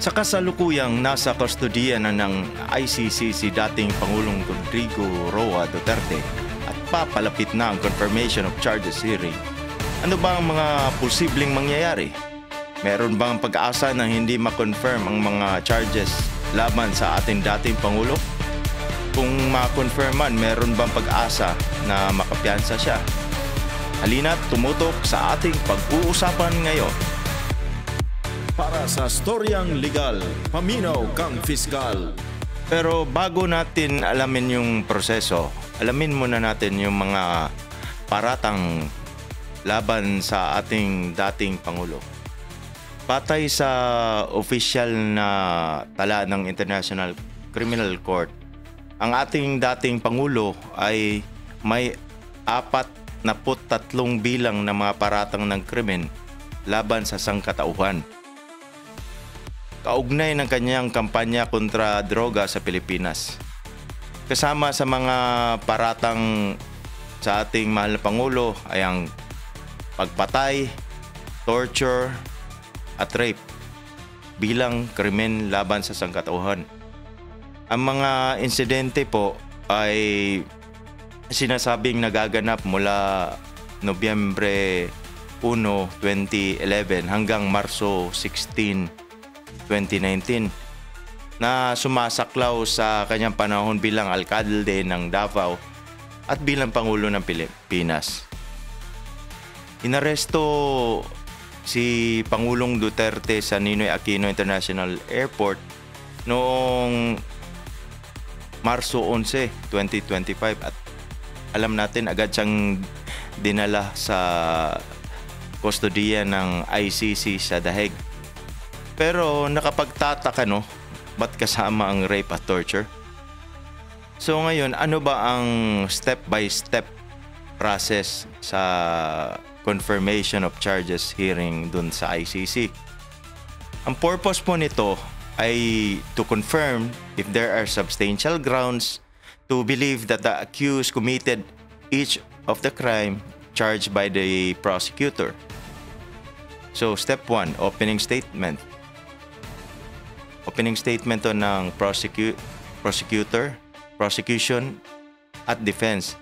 Sa kasalukuyang nasa kustodiya na ng ICC si dating Pangulong Rodrigo Roa Duterte at papalapit na ang confirmation of charges hearing. Ano ba ang mga posibleng mangyayari? Meron bang pag-asa na hindi ma-confirm ang mga charges laban sa ating dating Pangulo? Kung ma-confirm man, meron bang pag-asa na makapiyansa siya? Halina't tumutok sa ating pag-uusapan ngayon. Para sa storyang legal, paminaw kang fiskal. Pero bago natin alamin yung proseso, alamin muna natin yung mga paratang laban sa ating dating Pangulo. Batay sa official na tala ng International Criminal Court, ang ating dating Pangulo ay may 43 bilang na mga paratang ng krimen laban sa sangkatauhan. Kaugnay ng kanyang kampanya kontra droga sa Pilipinas. Kasama sa mga paratang sa ating mahal na Pangulo ay ang pagpatay, torture, at rape bilang krimen laban sa sangkatauhan. Ang mga insidente po ay sinasabing nagaganap mula Nobyembre 1, 2011 hanggang Marso 16, 2019 na sumasaklaw sa kanyang panahon bilang alkalde ng Davao at bilang Pangulo ng Pilipinas. Inaresto si Pangulong Duterte sa Ninoy Aquino International Airport noong Marso 11, 2025 at alam natin agad siyang dinala sa kustodiya ng ICC sa Daheg. Pero nakapagtataka, no? Ba't kasama ang rape at torture? So ngayon, ano ba ang step-by-step process sa confirmation of charges hearing dun sa ICC? Ang purpose po nito ay to confirm if there are substantial grounds to believe that the accused committed each of the crime charged by the prosecutor. So step 1, opening statement. Opening statement to ng prosecutor, prosecution at defense.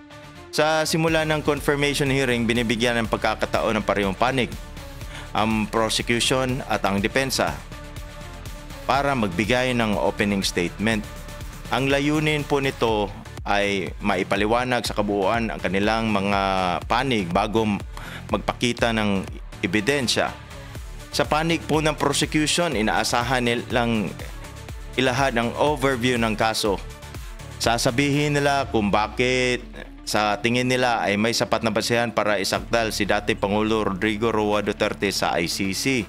Sa simula ng confirmation hearing, binibigyan ng pagkakataon ng parehong panig ang prosecution at ang depensa para magbigay ng opening statement. Ang layunin po nito ay maipaliwanag sa kabuuan ang kanilang mga panig bago magpakita ng ebidensya. Sa panig po ng prosecution, inaasahan nilang ilahad ang overview ng kaso. Sasabihin nila kung bakit sa tingin nila ay may sapat na basehan para isakdal si dating Pangulo Rodrigo Roa Duterte sa ICC.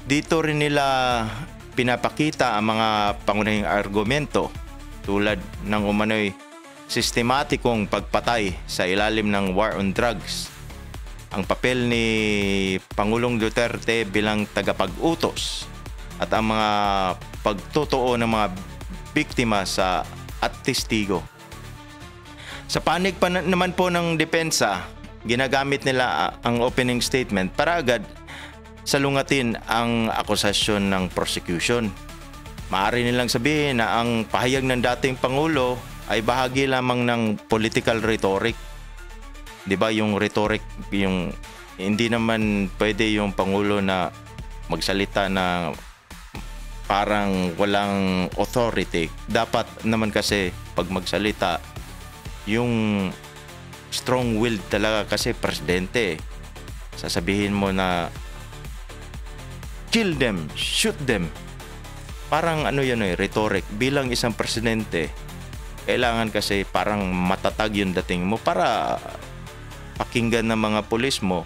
Dito rin nila pinapakita ang mga pangunahing argumento tulad ng umano'y sistematikong pagpatay sa ilalim ng war on drugs, ang papel ni Pangulong Duterte bilang tagapag-utos at ang mga pagtotoo ng mga biktima at testigo. Sa panig pa naman po ng depensa, ginagamit nila ang opening statement para agad salungatin ang akusasyon ng prosecution. Maaari nilang sabihin na ang pahayag ng dating Pangulo ay bahagi lamang ng political rhetoric. 'Di ba yung rhetoric, yung hindi naman pwede yung Pangulo na magsalita na parang walang authority. Dapat naman kasi pag magsalita, yung strong-willed talaga kasi presidente. Sasabihin mo na kill them, shoot them. Parang ano yan rhetoric. Bilang isang presidente, kailangan kasi parang matatag yung dating mo para pakinggan ng mga pulis mo,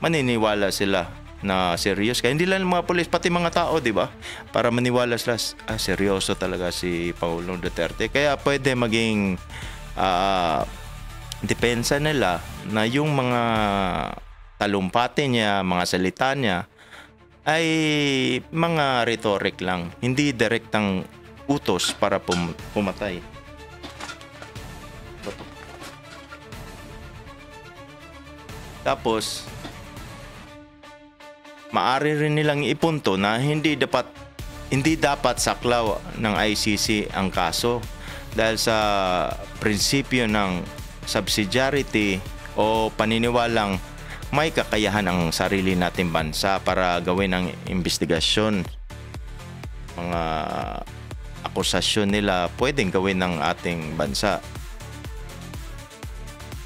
maniniwala sila na serious ka. Hindi lang mga pulis, pati mga tao, di ba? Para maniwala sila, seryoso talaga si Pangulong Duterte. Kaya pwede maging depensa nila na yung mga talumpati niya, mga salita niya ay mga rhetoric lang, hindi direktang utos para pumatay. Tapos, maaari rin nilang ipunto na hindi dapat hindi dapat saklaw ng ICC ang kaso dahil sa prinsipyo ng subsidiarity o paniniwalang may kakayahan ang sarili nating bansa para gawin ang investigasyon. Mga akusasyon nila pwedeng gawin ng ating bansa.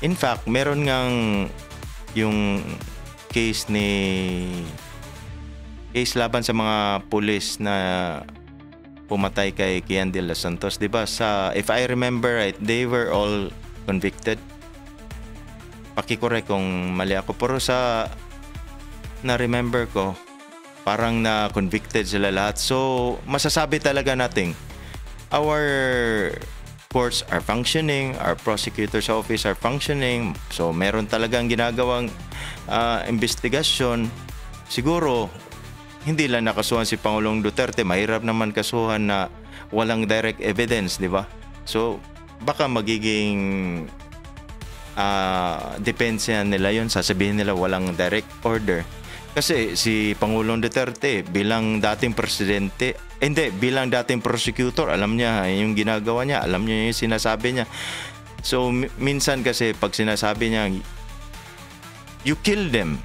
In fact, meron ngang yung case laban sa mga pulis na pumatay kay Kian de los Santos, 'di ba? If I remember right, they were all convicted. Paki-correct kung mali ako, pero na-remember ko, parang na-convicted sila lahat. So, masasabi talaga natin, our courts are functioning, our prosecutor's office are functioning. So, meron talagang ginagawang investigasyon. Siguro, hindi lang nakasuhan si Pangulong Duterte. Mahirap naman kasuhan na walang direct evidence, di ba? So, baka magiging depensa nila yon, sasabihin nila walang direct order. Kasi si Pangulong Duterte bilang dating bilang dating prosecutor, alam niya yung ginagawa niya, alam niya yung sinasabi niya. So minsan kasi pag sinasabi niya you kill them,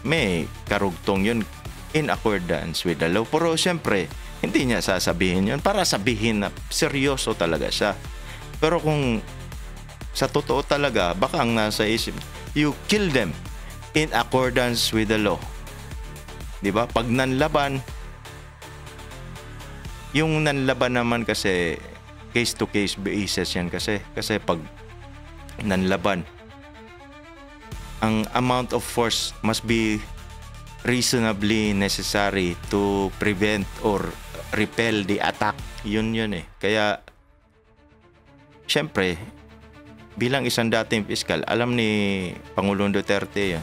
may karugtong yun in accordance with the law. Pero siyempre hindi niya sasabihin yun para sabihin na seryoso talaga siya. Pero kung sa totoo talaga, baka ang nasa isip, you kill them in accordance with the law. Diba? Pag nanlaban, yung nanlaban naman kasi case-to-case basis yan kasi pag nanlaban, ang amount of force must be reasonably necessary to prevent or repel the attack. Yun eh. Kaya, syempre, bilang isang dating piskal, alam ni Pangulong Duterte yan.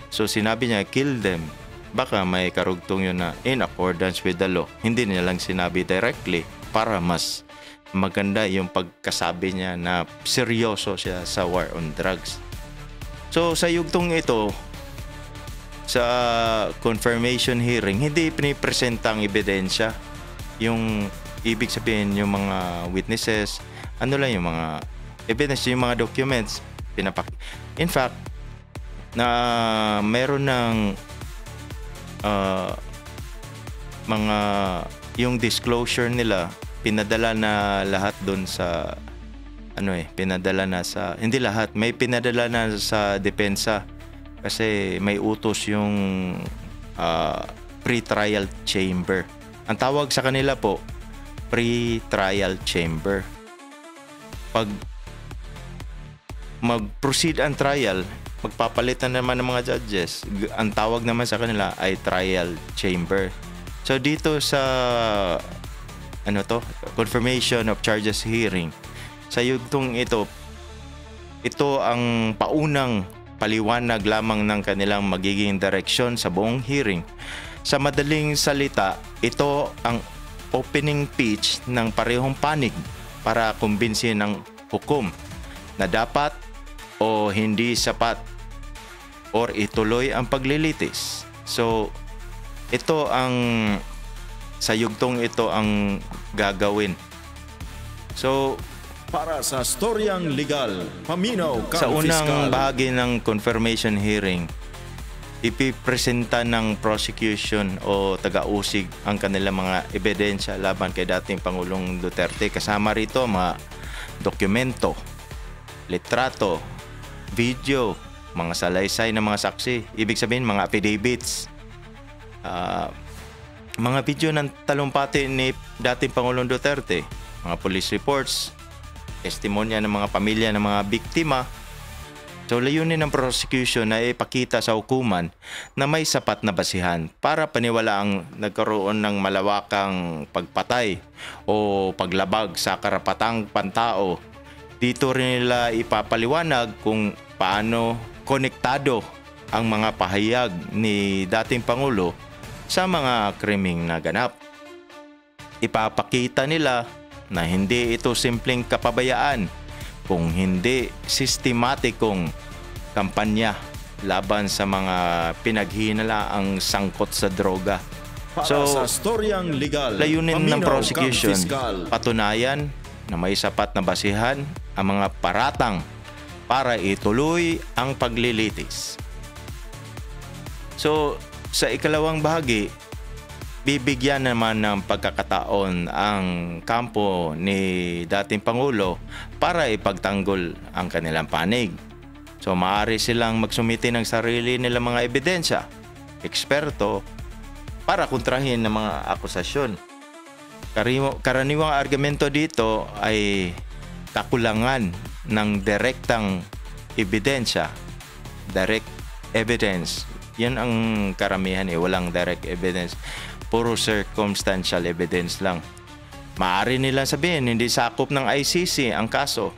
So sinabi niya, kill them. Baka may karugtong yun na in accordance with the law. Hindi niya lang sinabi directly para mas maganda yung pagkasabi niya na seryoso siya sa war on drugs. So sa yugtong ito, sa confirmation hearing, hindi pinipresenta ang ebidensya. Yung ibig sabihin, yung mga witnesses, ano lang yung mga evidence, yung mga documents in fact na meron ng mga yung disclosure nila pinadala na lahat doon sa pinadala na sa hindi lahat, may pinadala na sa depensa kasi may utos yung pre-trial chamber. Ang tawag sa kanila po pre-trial chamber. Pag mag-proceed ang trial, magpapalitan naman ng mga judges. Ang tawag naman sa kanila ay trial chamber. So dito sa confirmation of charges hearing, sa yugtong ito ang paunang paliwanag lamang ng kanilang magiging direksyon sa buong hearing. Sa madaling salita, ito ang opening pitch ng parehong panig para kumbinsin ng hukom na dapat o hindi sapat or ituloy ang paglilitis. So, ito ang sa yugtong ito ang gagawin. So, para sa storyang legal, paminaw kang sa unang fiskal. bahagi ng confirmation hearing, ipipresenta ng prosecution o taga-usig ang kanilang mga ebidensya laban kay dating Pangulong Duterte. Kasama rito mga dokumento, litrato, video, mga salaysay ng mga saksi. Ibig sabihin, mga affidavits. Mga video ng talumpati ni dating Pangulong Duterte, mga police reports, testimonya ng mga pamilya ng mga biktima. So, layunin ng prosecution na ipakita sa hukuman na may sapat na basihan para paniwalaang nagkaroon ng malawakang pagpatay o paglabag sa karapatang pantao. Dito rin nila ipapaliwanag kung paano konektado ang mga pahayag ni dating Pangulo sa mga krimeng naganap. Ipapakita nila na hindi ito simpleng kapabayaan, kung hindi sistematikong kampanya laban sa mga pinaghinalaang sangkot sa droga. Para So, sa storyang legal, layunin ng paminaw prosecution, kang piskal. patunayan na may sapat na basihan ang mga paratang para ituloy ang paglilitis. So, sa ikalawang bahagi, bibigyan naman ng pagkakataon ang kampo ni dating Pangulo para ipagtanggol ang kanilang panig. So, maaari silang magsumite ng sarili nilang mga ebidensya, eksperto, para kontrahin ng mga akusasyon. Karaniwang argumento dito ay kakulangan ng direktang ebidensya, direct evidence. Yan ang karamihan walang direct evidence. Puro circumstantial evidence lang. Maaari nilang sabihin hindi sakop ng ICC ang kaso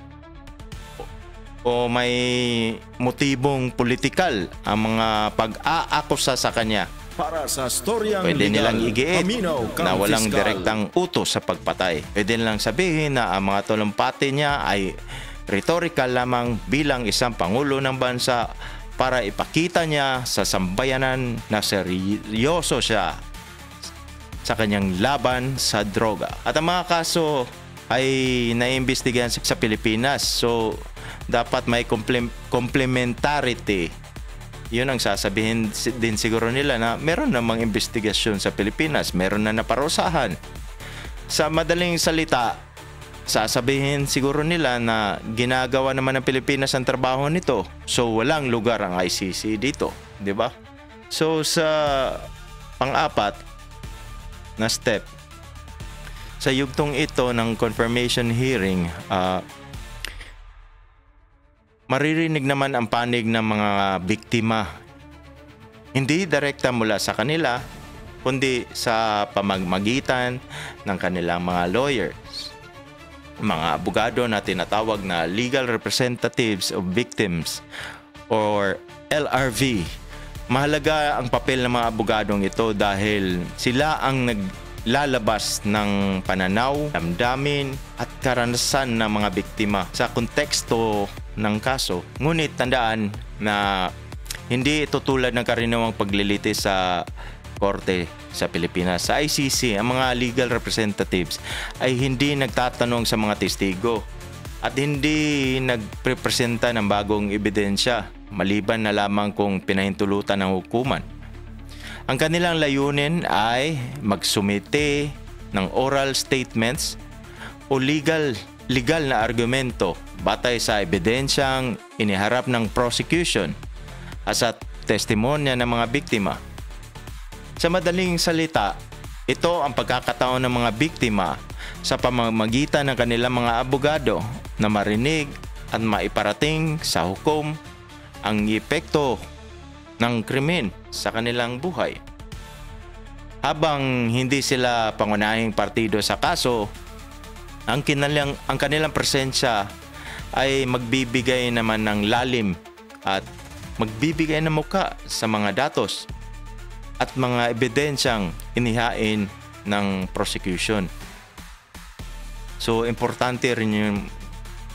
o may motibong politikal ang mga pag-aakusa sa kanya. Para sa storyang Pwede legal, nilang igiit paminaw kang na walang piskal. direktang utos sa pagpatay. Pwede nilang sabihin na ang mga tulumpati niya ay rhetorical lamang bilang isang pangulo ng bansa para ipakita niya sa sambayanan na seryoso siya sa kanyang laban sa droga. At ang mga kaso ay naiimbestigahan sa Pilipinas. So, dapat may complementarity. Yun ang sasabihin din siguro nila na meron namang investigasyon sa Pilipinas, meron na naparusahan. Sa madaling salita, sasabihin siguro nila na ginagawa naman ng Pilipinas ang trabaho nito. So walang lugar ang ICC dito, 'di ba? So sa pang-apat na step, sa yugtong ito ng confirmation hearing, maririnig naman ang panig ng mga biktima. Hindi direkta mula sa kanila, kundi sa pamamagitan ng kanilang mga lawyers, mga abogado na tinatawag na Legal Representatives of Victims or LRV. Mahalaga ang papel ng mga abogadong ito dahil sila ang naglalabas ng pananaw, damdamin at karanasan ng mga biktima sa konteksto ng kaso. Ngunit tandaan na hindi ito tulad ng karaniwang paglilitis sa korte sa Pilipinas. Sa ICC, ang mga legal representatives ay hindi nagtatanong sa mga testigo at hindi nagprepresenta ng bagong ebidensya maliban na lamang kung pinahintulutan ng hukuman. Ang kanilang layunin ay magsumite ng oral statements o legal na argumento batay sa ebidensyang iniharap ng prosecution at sa testimonya ng mga biktima. Sa madaling salita, ito ang pagkakataon ng mga biktima sa pamamagitan ng kanilang mga abogado na marinig at maiparating sa hukom ang epekto ng krimen sa kanilang buhay. Habang hindi sila pangunahing partido sa kaso, ang kanilang presensya ay magbibigay naman ng lalim at magbibigay ng muka sa mga datos at mga ebidensyang inihain ng prosecution. So, importante rin yung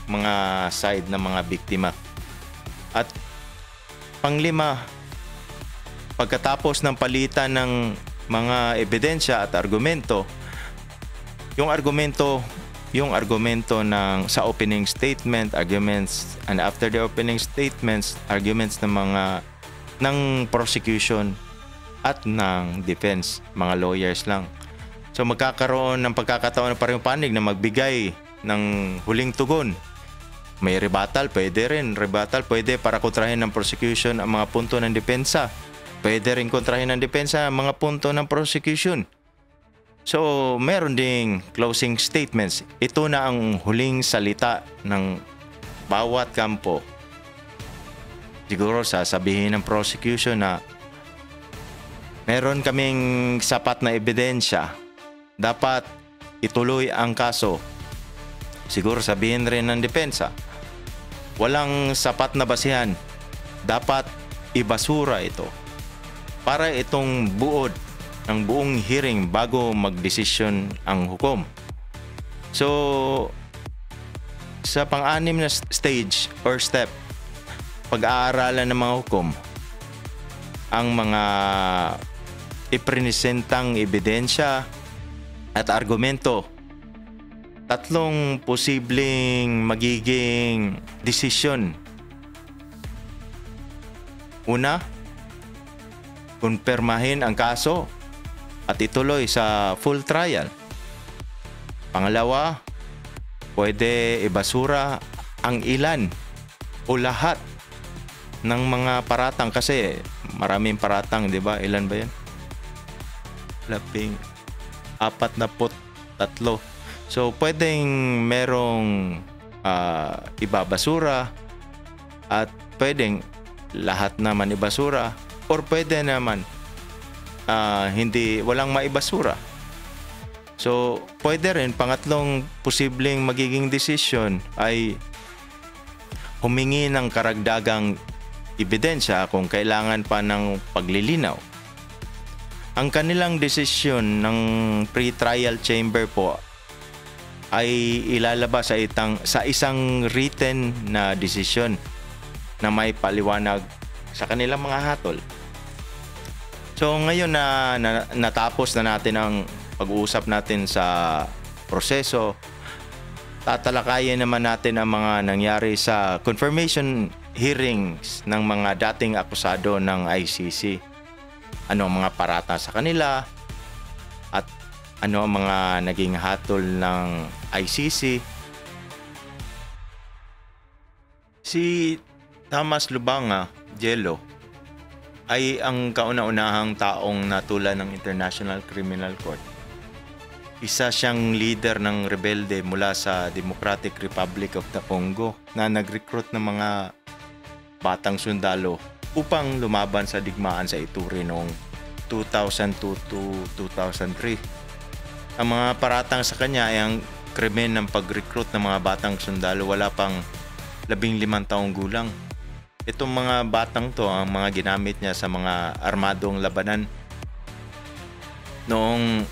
mga side ng mga biktima. At panglima, pagkatapos ng palitan ng mga ebidensya at argumento, yung argumento ng sa opening statement, arguments, and after the opening statements, arguments ng prosecution at ng defense, mga lawyers lang. So magkakaroon ng pagkakataon ng parehong panig na magbigay ng huling tugon. May rebuttal, pwede rin. Rebuttal, pwede para kontrahin ng prosecution ang mga punto ng depensa. Pwede rin kontrahin ng depensa ang mga punto ng prosecution. So, meron ding closing statements. Ito na ang huling salita ng bawat kampo. Siguro sasabihin ng prosecution na meron kaming sapat na ebidensya. Dapat ituloy ang kaso. Siguro sabihin rin ng depensa, walang sapat na basihan. Dapat ibasura ito para itong buod ng buong hearing bago magdesisyon ang hukom. So, sa pang-anim na stage or step, pag-aaralan ng mga hukom ang mga ipresentang ebidensya at argumento. Tatlong posibleng magiging desisyon. Una, kumpirmahin ang kaso at ituloy sa full trial. Pangalawa, pwede ibasura ang ilan o lahat ng mga paratang kasi maraming paratang, di ba? Ilan ba yan? 43. So, pwedeng merong ibabasura at pwedeng lahat naman ibasura or pwede naman walang maibasura. So, pwede rin, pangatlong posibleng magiging desisyon ay humingi ng karagdagang ebidensya kung kailangan pa ng paglilinaw. Ang kanilang desisyon ng pre-trial chamber po ay ilalabas sa isang written na desisyon na may paliwanag sa kanilang mga hatol. So ngayon na natapos na natin ang pag-uusap natin sa proseso, tatalakayin naman natin ang mga nangyari sa confirmation hearings ng mga dating akusado ng ICC. Ano ang mga parata sa kanila at ano ang mga naging hatol ng ICC. Si Thomas Lubanga Jello ay ang kauna-unahang taong natulan ng International Criminal Court. Isa siyang leader ng rebelde mula sa Democratic Republic of the Congo na nag-recruit ng mga batang sundalo upang lumaban sa digmaan sa Ituri noong 2002 to 2003. Ang mga paratang sa kanya ay ang krimen ng pag-recruit ng mga batang sundalo wala pang 15 taong gulang. Itong mga batang to ang mga ginamit niya sa mga armadong labanan. Noong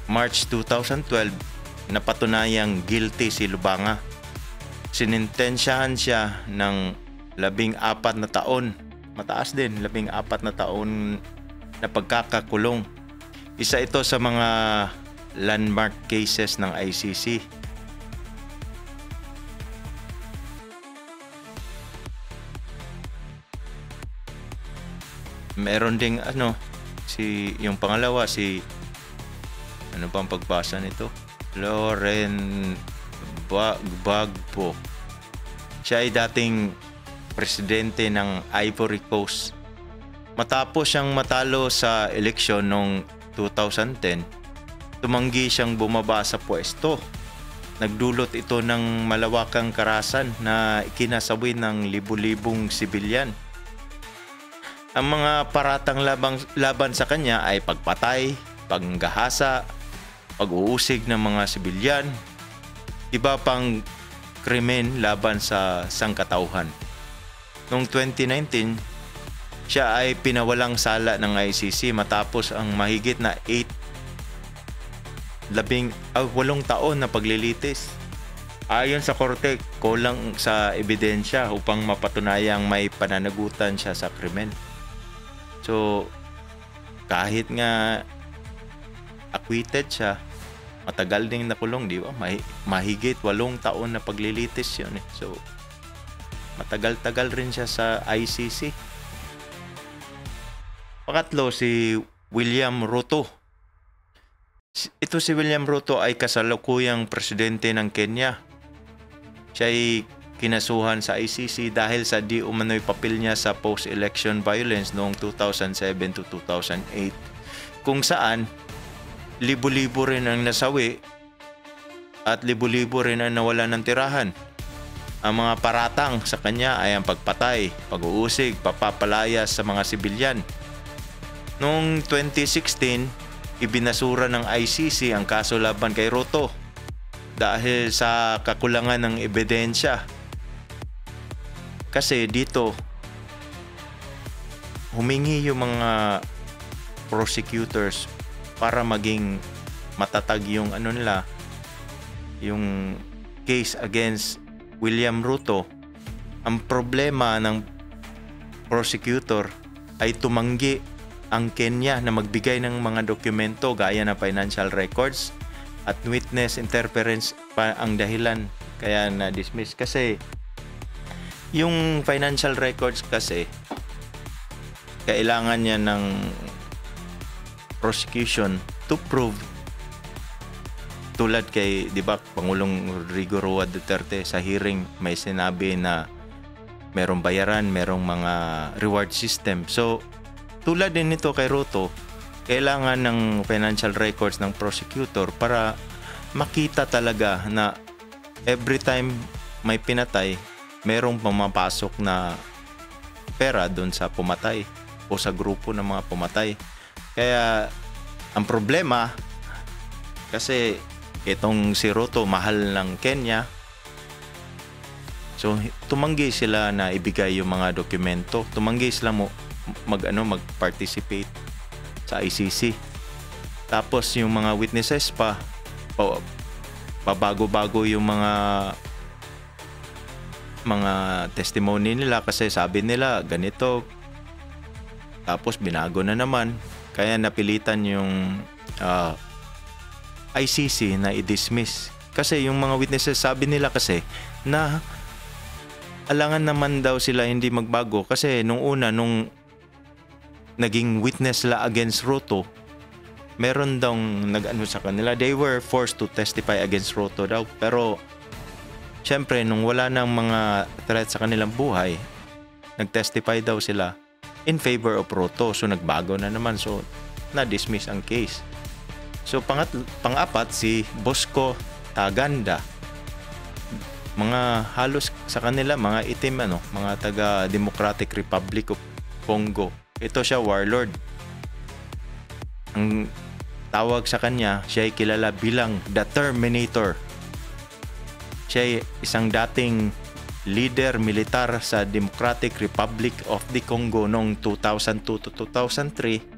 March 2012, napatunayang guilty si Lubanga. Sinintensyahan siya ng 14 na taon. Mataas din, 14 na taon na pagkakakulong. Isa ito sa mga landmark cases ng ICC. Meron ding yung pangalawa ano bang pagbasa nito? Laurent Gbagbo. Siya ay dating presidente ng Ivory Coast. Matapos siyang matalo sa eleksyon noong 2010, tumanggi siyang bumaba sa pwesto. Nagdulot ito ng malawakang karahasan na ikinasawi ng libu-libong sibilyan. Ang mga paratang laban sa kanya ay pagpatay, panggahasa, pag-uusig ng mga sibilyan, iba pang krimen laban sa sangkatauhan. Noong 2019, siya ay pinawalang sala ng ICC matapos ang mahigit na 8 taon na paglilitis. Ayon sa korte, kulang sa ebidensya upang mapatunayang may pananagutan siya sa krimen. So, kahit nga acquitted siya, matagal ding nakulong, di ba? Mahigit 8 taon na paglilitis yun. So, matagal-tagal rin siya sa ICC. Pangatlo, si William Ruto. Ito si William Ruto ay kasalukuyang presidente ng Kenya. Siya ay kinasuhan sa ICC dahil sa di umano'y papel niya sa post-election violence noong 2007 to 2008, kung saan libo-libo rin ang nasawi at libo-libo rin ang nawala ng tirahan. Ang mga paratang sa kanya ay ang pagpatay, pag-uusig, papapalayas sa mga sibilyan. Noong 2016, ibinasura ng ICC ang kaso laban kay Ruto dahil sa kakulangan ng ebidensya. Kasi dito, humingi yung mga prosecutors para maging matatag yung yung case against William Ruto. Ang problema ng prosecutor ay tumanggi ang Kenya na magbigay ng mga dokumento gaya na financial records at witness interference pa ang dahilan kaya na-dismiss. Kasi yung financial records kasi kailangan niya ng prosecution to prove, tulad kay, di ba, Pangulong Rodrigo Roa Duterte sa hearing may sinabi na merong bayaran, merong mga reward system. So, tulad din nito kay Ruto, kailangan ng financial records ng prosecutor para makita talaga na every time may pinatay, merong pumapasok na pera doon sa pumatay o sa grupo ng mga pumatay. Kaya, ang problema, kasi itong si Ruto, mahal ng Kenya. So, tumanggi sila na ibigay yung mga dokumento. Tumanggi sila mag-participate sa ICC. Tapos, yung mga witnesses pabago-bago yung mga testimony nila kasi sabi nila ganito. Tapos, binago na naman. Kaya napilitan yung ICC na i-dismiss. Kasi yung mga witnesses sabi nila kasi na alangan naman daw sila hindi magbago kasi nung naging witness la against Ruto, meron daw nag-ano sa kanila, they were forced to testify against Ruto daw. Pero syempre nung wala nang mga threat sa kanilang buhay, nag-testify daw sila in favor of Ruto. So nagbago na naman, so na-dismiss ang case. So pang-apat si Bosco Taganda. Mga halos sa kanila mga itim mga taga Democratic Republic of Congo. Ito siya warlord. Ang tawag sa kanya, siya ay kilala bilang The Terminator. Siya ay isang dating leader militar sa Democratic Republic of the Congo noong 2002 to 2003.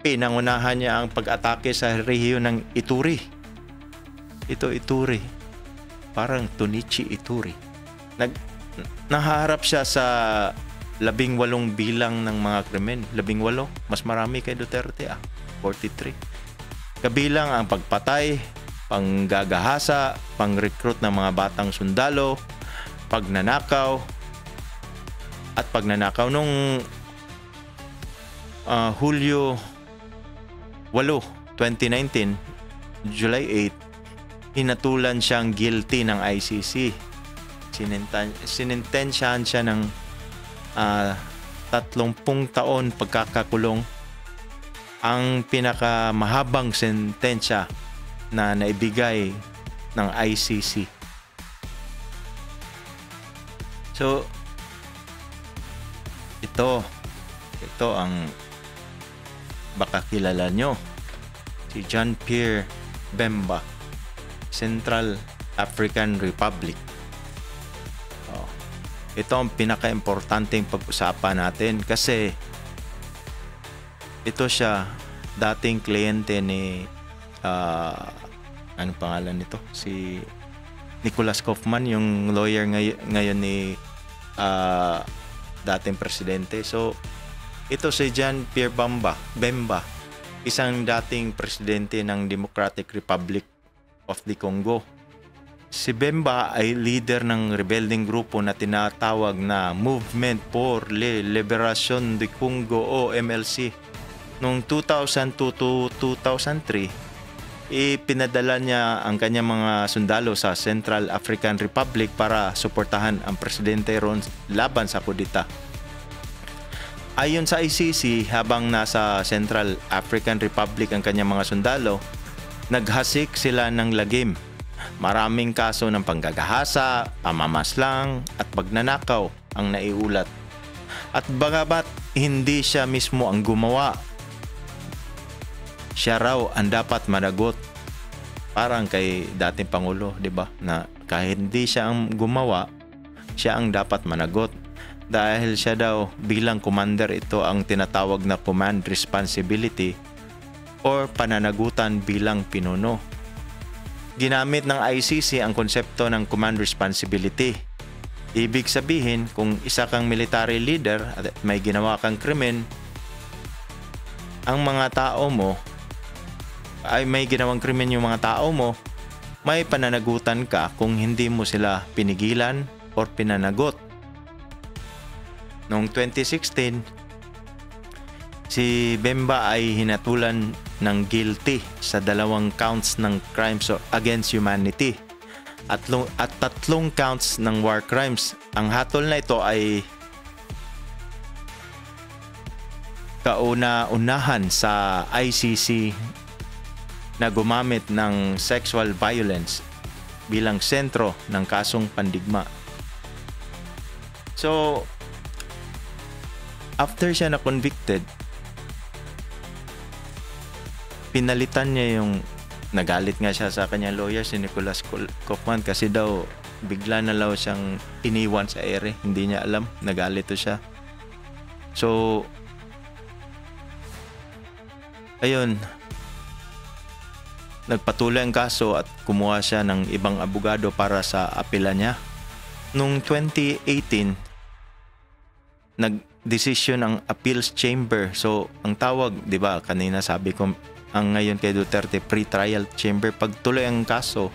Pinangunahan niya ang pag-atake sa rehiyon ng Ituri. Ito Ituri. Parang Tunichi Ituri. Nahaharap siya sa 18 bilang ng mga krimen. 18. Mas marami kay Duterte 43. Kabilang ang pagpatay, panggagahasa, pang-recruit ng mga batang sundalo, pagnanakaw, at pagnanakaw nung Hulyo 8, 2019, July 8, hinatulan siyang guilty ng ICC. Sinintensyahan siya ng 30 taon pagkakakulong, ang pinakamahabang sentensya na naibigay ng ICC. So, ito ang baka kilala nyo, si Jean-Pierre Bemba, Central African Republic. Ito ang pinaka-importanteng pag-usapan natin kasi ito siya dating kliyente ni anong pangalan nito? Si Nicholas Kaufman, yung lawyer ngayon ni dating presidente. So, ito si Jean-Pierre Bemba, isang dating presidente ng Democratic Republic of the Congo. Si Bemba ay leader ng rebelling grupo na tinatawag na Movement pour la Libération du Congo o MLC. Noong 2002 to 2003, ipinadala niya ang kanyang mga sundalo sa Central African Republic para suportahan ang presidente ron laban sa kudeta. Ayon sa ICC, habang nasa Central African Republic ang kanyang mga sundalo, naghasik sila ng lagim. Maraming kaso ng panggagahasa, pamamaslang at pagnanakaw ang naiulat. At bagamat hindi siya mismo ang gumawa, siya raw ang dapat managot. Parang kay dating Pangulo, di ba? Na kahit hindi siya ang gumawa, siya ang dapat managot. Dahil siya daw bilang commander, ito ang tinatawag na command responsibility or pananagutan bilang pinuno. Ginamit ng ICC ang konsepto ng command responsibility. Ibig sabihin, kung isa kang military leader at may ginawa kang krimen, ang mga tao mo ay may ginawang krimen yung mga tao mo, may pananagutan ka kung hindi mo sila pinigilan or pinanagot. Noong 2016, si Bemba ay hinatulan ng guilty sa 2 counts ng crimes against humanity at 3 counts ng war crimes. Ang hatol na ito ay kauna-unahan sa ICC na gumamit ng sexual violence bilang sentro ng kasong pandigma. So, after siya na convicted, pinalitan niya yung nagalit nga siya sa kanyang lawyer, si Nicholas Kaufman, kasi daw bigla na lang siyang iniwan sa ere. Hindi niya alam, nagalit to siya. So, ayun, nagpatuloy ang kaso at kumuha siya ng ibang abogado para sa apela niya. Noong 2018, nag-decision ang appeals chamber. So, ang tawag, di ba, kanina sabi ko, ang ngayon kay Duterte, pre-trial chamber. Pag tuloy ang kaso,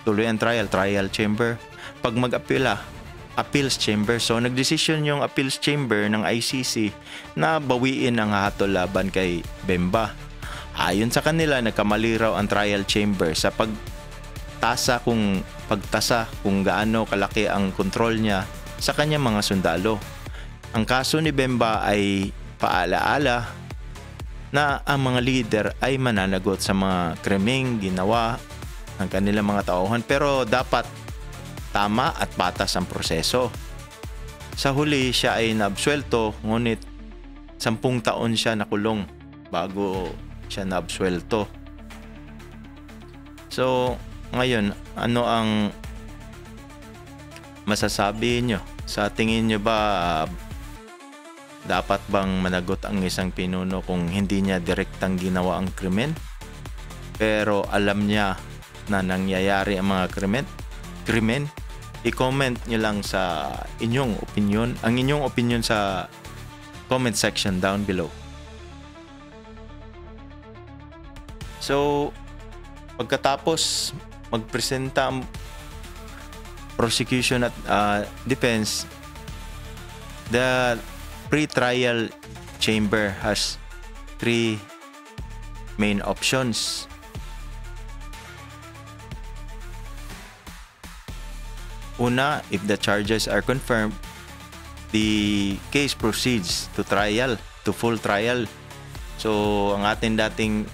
tuloy ang trial chamber. Pag mag-apela, appeals chamber. So, nag-decision yung appeals chamber ng ICC na bawiin ang hatol laban kay Bemba. Ayon sa kanila, nagkamali raw ang trial chamber sa pagtasa kung gaano kalaki ang kontrol niya sa kanyang mga sundalo. Ang kaso ni Bemba ay paalaala na ang mga leader ay mananagot sa mga krimeng ginawa ng kanilang mga tauhan, pero dapat tama at patas ang proseso. Sa huli, siya ay naabsuelto, ngunit 10 taon siya nakulong bago siya naabsuelto. So, ngayon, ano ang masasabi nyo? Sa tingin nyo ba, dapat bang managot ang isang pinuno kung hindi niya direktang ginawa ang krimen, pero alam niya na nangyayari ang mga krimen? I-comment nyo lang sa inyong opinion, ang inyong opinion sa comment section down below. So, pagkatapos magpresenta ang prosecution at defense, the pre-trial chamber has 3 main options. Una, if the charges are confirmed, the case proceeds to trial, to full trial. So, ang ating dating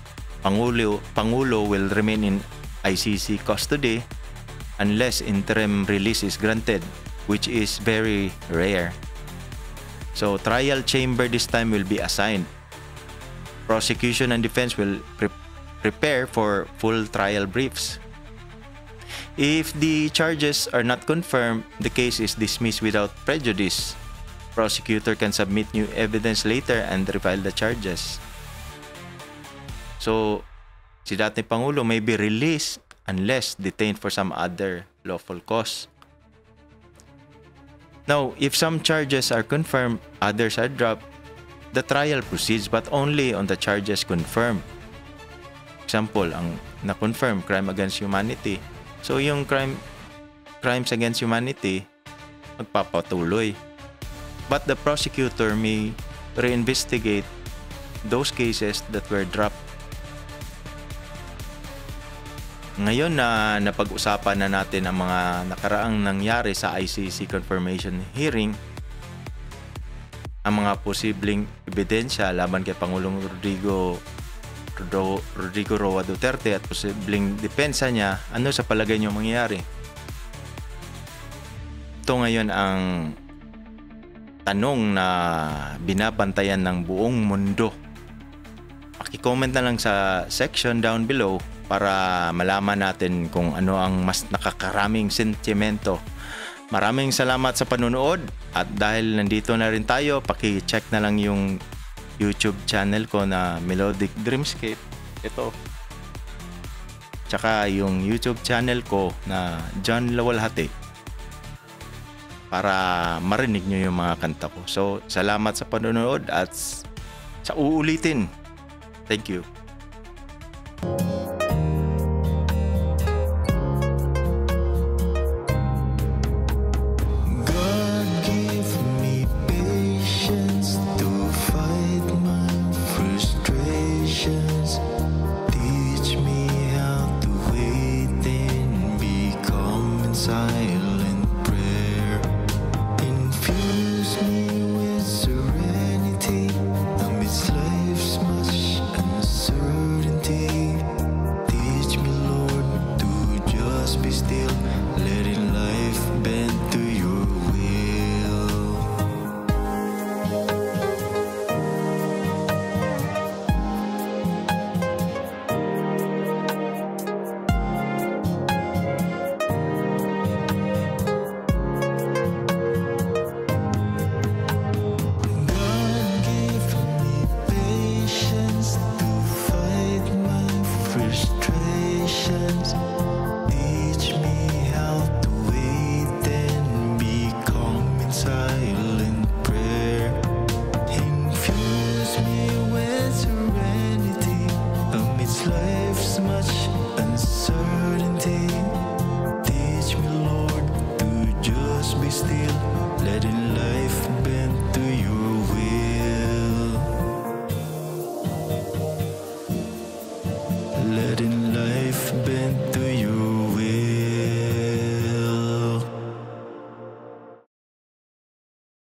Pangulo will remain in ICC custody unless interim release is granted, which is very rare. So, trial chamber this time will be assigned. Prosecution and defense will prepare for full trial briefs. If the charges are not confirmed, the case is dismissed without prejudice. Prosecutor can submit new evidence later and refile the charges. So, si dating Pangulo may be released unless detained for some other lawful cause. Now, if some charges are confirmed, others are dropped, the trial proceeds but only on the charges confirmed. Example, ang na-confirm, crime against humanity. So, yung crimes against humanity, magpapatuloy. But the prosecutor may reinvestigate those cases that were dropped. Ngayon na napag-usapan na natin ang mga nakaraang nangyari sa ICC confirmation hearing, ang mga posibleng ebidensya laban kay Pangulong Rodrigo Roa Duterte at posibleng depensa niya, ano sa palagay niyo mangyayari? Ito ngayon ang tanong na binabantayan ng buong mundo. Paki-comment na lang sa section down below para malaman natin kung ano ang mas nakakaraming sentimento. Maraming salamat sa panunood, at dahil nandito na rin tayo, paki-check na lang yung YouTube channel ko na Melodic Dreamscape. Ito. Tsaka yung YouTube channel ko na John Lawalhati para marinig nyo yung mga kanta ko. So, salamat sa panunood at sa uulitin. Thank you. God give me patience to fight my frustrations. Teach me how to wait and be calm in silent prayer. Infuse me with serenity amidst life's much uncertainty. Teach me, Lord, to just be still, letting life bend to your will. God give me patience to fight my frustration.